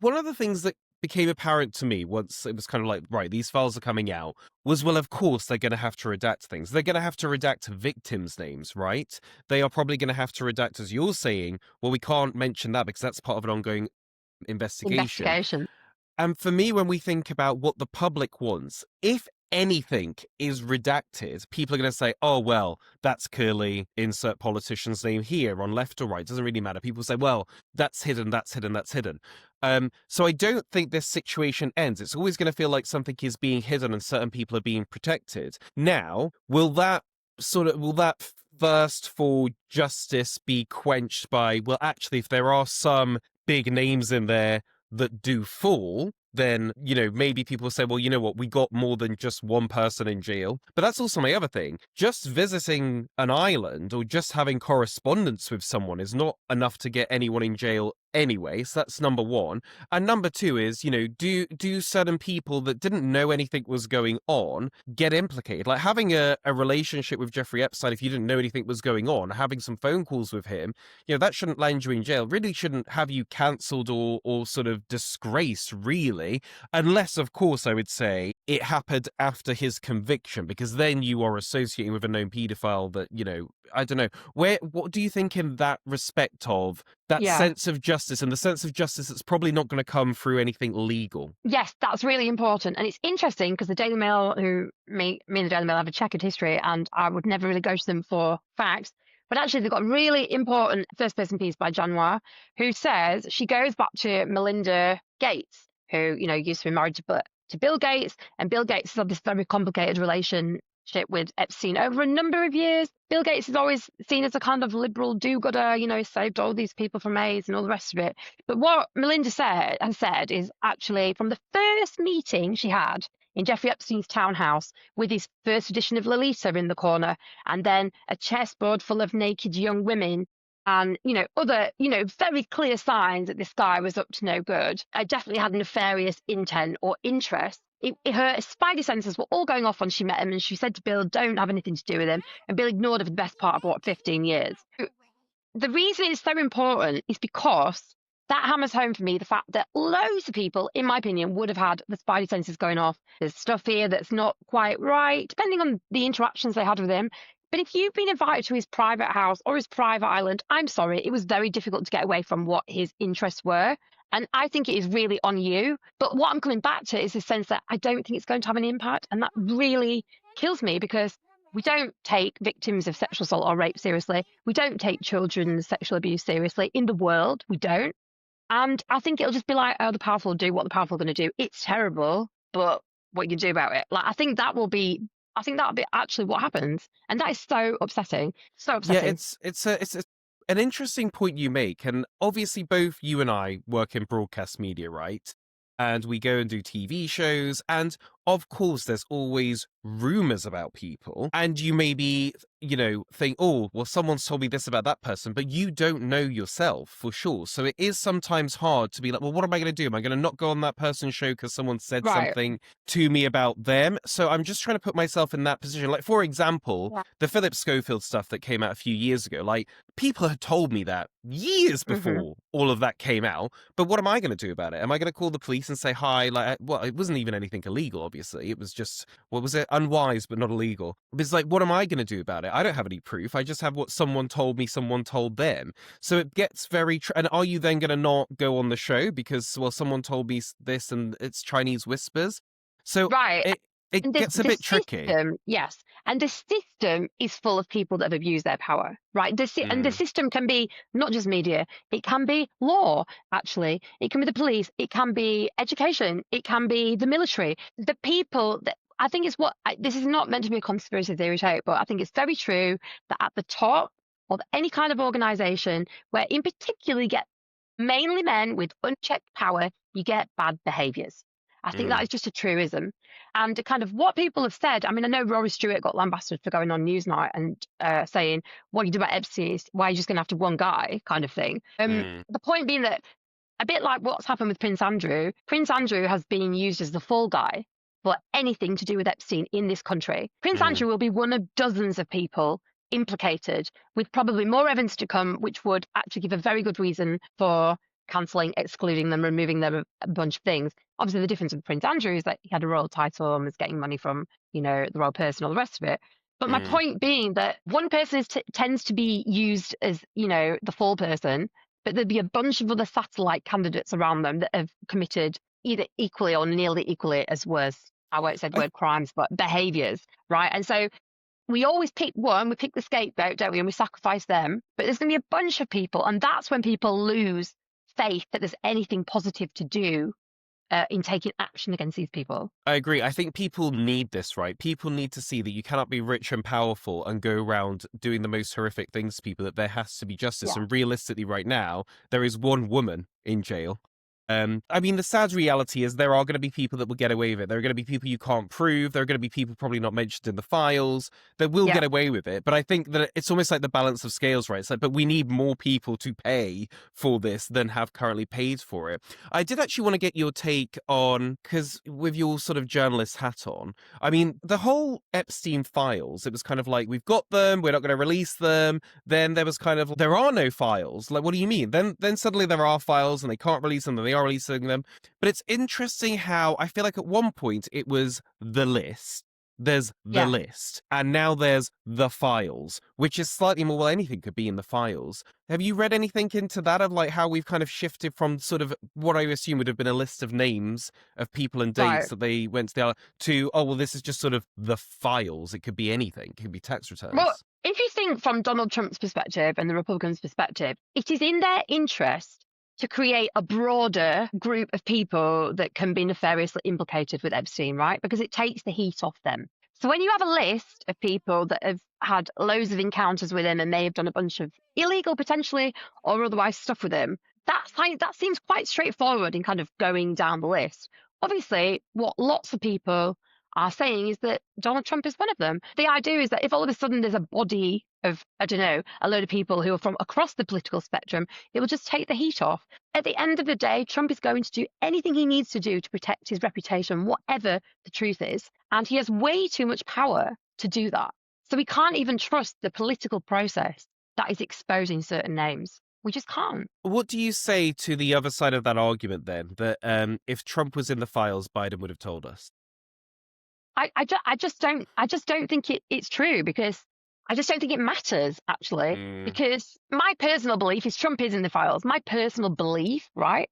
one of the things that became apparent to me once it was kind of like, right, these files are coming out, was, well, of course, they're going to have to redact things. They're going to have to redact victims' names, right? They are probably going to have to redact, as you're saying, well, we can't mention that because that's part of an ongoing investigation. Investigation. And for me, when we think about what the public wants, if anything is redacted, people are going to say, oh, well, that's clearly insert politician's name here on left or right. It doesn't really matter. People say, well, that's hidden, that's hidden, that's hidden. So I don't think this situation ends. It's always going to feel like something is being hidden and certain people are being protected. Now, will that thirst for justice be quenched by, well, actually, if there are some big names in there that do fall, then, maybe people say, well, you know what, we got more than just one person in jail. But that's also my other thing. Just visiting an island or just having correspondence with someone is not enough to get anyone in jail anyway. So that's number one. And number two is, do certain people that didn't know anything was going on get implicated? Like having a relationship with Jeffrey Epstein, if you didn't know anything was going on, having some phone calls with him, that shouldn't land you in jail, really shouldn't have you cancelled or sort of disgraced, really, unless, of course, I would say it happened after his conviction, because then you are associating with a known paedophile that, I don't know. What do you think in that respect of that Yeah. sense of justice, and the sense of justice that's probably not going to come through anything legal? Yes, that's really important. And it's interesting because the Daily Mail, me and the Daily Mail have a checkered history, and I would never really go to them for facts. But actually, they've got a really important first person piece by John Noir, who says she goes back to Melinda Gates, who, used to be married to Bill Gates. And Bill Gates has had this very complicated relationship with Epstein over a number of years. Bill Gates is always seen as a kind of liberal do-gooder, saved all these people from AIDS and all the rest of it. But what Melinda has said is actually from the first meeting she had in Jeffrey Epstein's townhouse with his first edition of Lolita in the corner, and then a chessboard full of naked young women, and other very clear signs that this guy was up to no good. I definitely had nefarious intent or interest. Her spidey senses were all going off when she met him, and she said to Bill, don't have anything to do with him. And Bill ignored her for the best part of 15 years. The reason it's so important is because that hammers home for me the fact that loads of people, in my opinion, would have had the spidey senses going off. There's stuff here that's not quite right, depending on the interactions they had with him. But if you've been invited to his private house or his private island, I'm sorry, it was very difficult to get away from what his interests were. And I think it is really on you. But what I'm coming back to is the sense that I don't think it's going to have an impact. And that really kills me, because we don't take victims of sexual assault or rape seriously. We don't take children's sexual abuse seriously in the world. We don't. And I think it'll just be like, oh, the powerful do what the powerful are going to do. It's terrible, but what you can do about it. Like, I think that'll be actually what happens. And that is so upsetting. So Yeah, upsetting. it's an interesting point you make, and obviously both you and I work in broadcast media, right? And we go and do TV shows, and of course there's always rumors about people, and you maybe, think, oh, well, someone's told me this about that person, but you don't know yourself for sure. So it is sometimes hard to be like, well, what am I going to do? Am I going to not go on that person's show because someone said Right. something to me about them? So I'm just trying to put myself in that position. Like, for example, Yeah. the Philip Schofield stuff that came out a few years ago, like, people had told me that years before all of that came out, but what am I going to do about it? Am I going to call the police and say hi? Like, well, it wasn't even anything illegal, obviously. It was just, what was it? Unwise, but not illegal. It's like, what am I going to do about it? I don't have any proof. I just have what someone told me, someone told them. So it gets very, and are you then going to not go on the show because, well, someone told me this and it's Chinese whispers? So Right. it And gets a bit tricky. system, yes. And the system is full of people that have abused their power, right? And the system can be not just media. It can be law, actually. It can be the police. It can be education. It can be the military. The people that I think is this is not meant to be a conspiracy theory take, but I think it's very true that at the top of any kind of organization, where in particular you get mainly men with unchecked power, you get bad behaviors. I think that is just a truism. And kind of what people have said, I mean, I know Rory Stewart got lambasted for going on Newsnight and saying, what you do about Epstein is why you're just going to have to one guy kind of thing. The point being that a bit like what's happened with Prince Andrew has been used as the fall guy for anything to do with Epstein in this country. Prince Andrew will be one of dozens of people implicated, with probably more evidence to come, which would actually give a very good reason for cancelling, excluding them, removing them, a bunch of things. Obviously, the difference with Prince Andrew is that he had a royal title and was getting money from, the royal person, all the rest of it. But my Mm. point being that one person tends to be used as, the fall person, but there'd be a bunch of other satellite candidates around them that have committed either equally or nearly equally as worse, I won't say the I word crimes, but behaviours, right? And so we always pick one, we pick the scapegoat, don't we? And we sacrifice them. But there's going to be a bunch of people. And that's when people lose faith that there's anything positive to do in taking action against these people. I agree. I think people need this, right? People need to see that you cannot be rich and powerful and go around doing the most horrific things to people, that there has to be justice. Yeah. And realistically, right now, there is one woman in jail. I mean, the sad reality is there are going to be people that will get away with it. There are going to be people you can't prove. There are going to be people probably not mentioned in the files that will get away with it. But I think that it's almost like the balance of scales, right? It's like, but we need more people to pay for this than have currently paid for it. I did actually want to get your take on, because with your sort of journalist hat on, I mean, the whole Epstein Files, it was kind of like, we've got them, we're not going to release them. Then there was kind of, there are no files. Like, what do you mean? Then suddenly there are files and they can't release them, and they are releasing them. But it's interesting how I feel like at one point it was the list. There's the list. And now there's the files, which is slightly more, well, anything could be in the files. Have you read anything into that of like how we've kind of shifted from sort of what I assume would have been a list of names of people and dates that they went to, oh, well, this is just sort of the files. It could be anything. It could be tax returns. Well, if you think from Donald Trump's perspective and the Republicans' perspective, it is in their interest to create a broader group of people that can be nefariously implicated with Epstein, right? Because it takes the heat off them. So when you have a list of people that have had loads of encounters with him and may have done a bunch of illegal, potentially, or otherwise stuff with him, that seems quite straightforward in kind of going down the list. Obviously, what lots of people are saying is that Donald Trump is one of them. The idea is that if all of a sudden there's a body of, I don't know, a load of people who are from across the political spectrum, it will just take the heat off. At the end of the day, Trump is going to do anything he needs to do to protect his reputation, whatever the truth is. And he has way too much power to do that. So we can't even trust the political process that is exposing certain names. We just can't. What do you say to the other side of that argument then? That if Trump was in the files, Biden would have told us? I just don't think it's true, because I just don't think it matters, actually. Because my personal belief is Trump is in the files. My personal belief, right,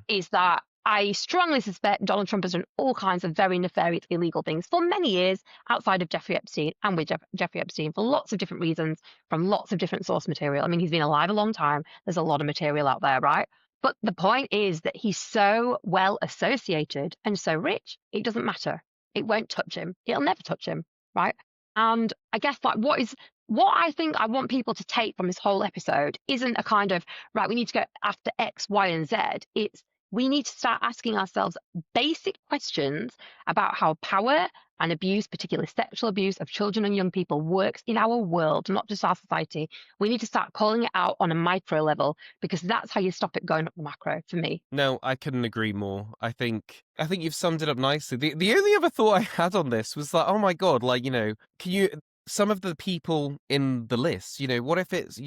is that I strongly suspect Donald Trump has done all kinds of very nefarious, illegal things for many years outside of Jeffrey Epstein and with Jeffrey Epstein for lots of different reasons from lots of different source material. I mean, he's been alive a long time. There's a lot of material out there, right? But the point is that he's so well associated and so rich, it doesn't matter. It won't touch him. It'll never touch him, right? And I guess like what I think I want people to take from this whole episode isn't a kind of, right, we need to go after X, Y, and Z. It's we need to start asking ourselves basic questions about how power and abuse, particularly sexual abuse of children and young people, works in our world, not just our society. We need to start calling it out on a micro level, because that's how you stop it going up the macro, for me. No, I couldn't agree more. I think you've summed it up nicely. The only other thought I had on this was like, oh my God, like, can you, some of the people in the list, what if it's,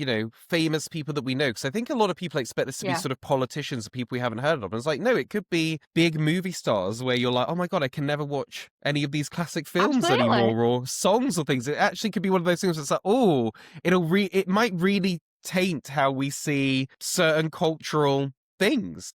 famous people that we know? Because I think a lot of people expect this to be sort of politicians or people we haven't heard of. And it's like, no, it could be big movie stars where you're like, oh my God, I can never watch any of these classic films anymore, or songs or things. It actually could be one of those things that's like, oh, it might really taint how we see certain cultural things.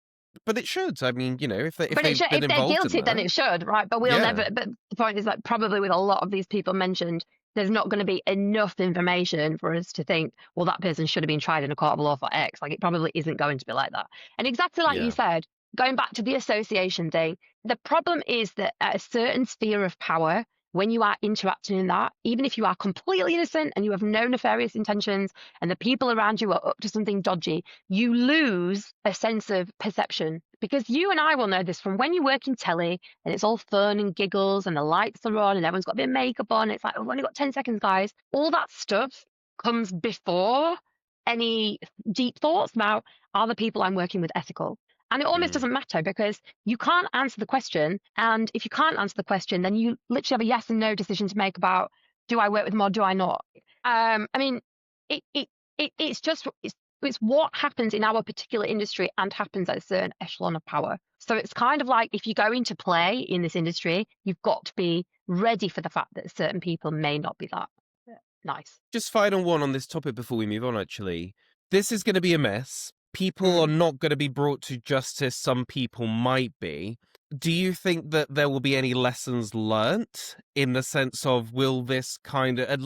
But it should. I mean, if they're guilty, then it should, right? But we'll never. But the point is that probably with a lot of these people mentioned, there's not going to be enough information for us to think, well, that person should have been tried in a court of law for X. Like, it probably isn't going to be like that. And exactly like you said, going back to the association thing, the problem is that at a certain sphere of power, when you are interacting in that, even if you are completely innocent and you have no nefarious intentions and the people around you are up to something dodgy, you lose a sense of perception. Because you and I will know this from when you work in telly and it's all fun and giggles and the lights are on and everyone's got a bit of makeup on. It's like, oh, we've only got 10 seconds, guys. All that stuff comes before any deep thoughts about, are the people I'm working with ethical? And it almost doesn't matter, because you can't answer the question. And if you can't answer the question, then you literally have a yes and no decision to make about, do I work with them or do I not? I mean, it's It's what happens in our particular industry and happens at a certain echelon of power. So it's kind of like if you go into play in this industry, you've got to be ready for the fact that certain people may not be that nice. Just final one on this topic before we move on, actually. This is going to be a mess. People are Mm. not going to be brought to justice. Some people might be. Do you think that there will be any lessons learnt in the sense of will this kind of,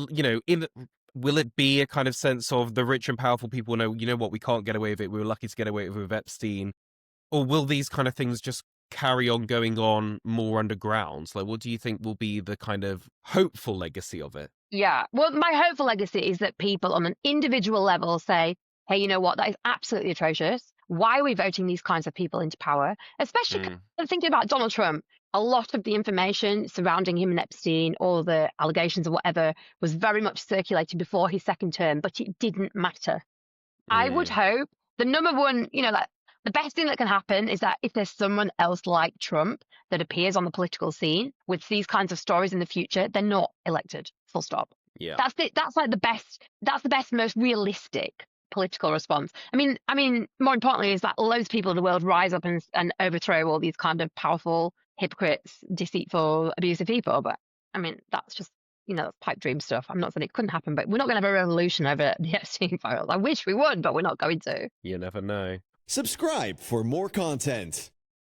will it be a kind of sense of the rich and powerful people know, you know what, we can't get away with it. We were lucky to get away with Epstein. Or will these kind of things just carry on going on more underground? Like, what do you think will be the kind of hopeful legacy of it? Yeah. Well, my hopeful legacy is that people on an individual level say, hey, you know what? That is absolutely atrocious. Why are we voting these kinds of people into power? Especially thinking about Donald Trump. A lot of the information surrounding him and Epstein, all the allegations or whatever, was very much circulated before his second term, but it didn't matter. I would hope the number one, like the best thing that can happen is that if there's someone else like Trump that appears on the political scene with these kinds of stories in the future, they're not elected. Full stop. Yeah. That's like the best. That's the best, most realistic political response. I mean, more importantly, is that loads of people in the world rise up and overthrow all these kind of powerful hypocrites, deceitful, abusive people. But I mean, that's just that's pipe dream stuff. I'm not saying it couldn't happen, but we're not going to have a revolution over the Epstein Files. I wish we would, but we're not going to. You never know. Subscribe for more content.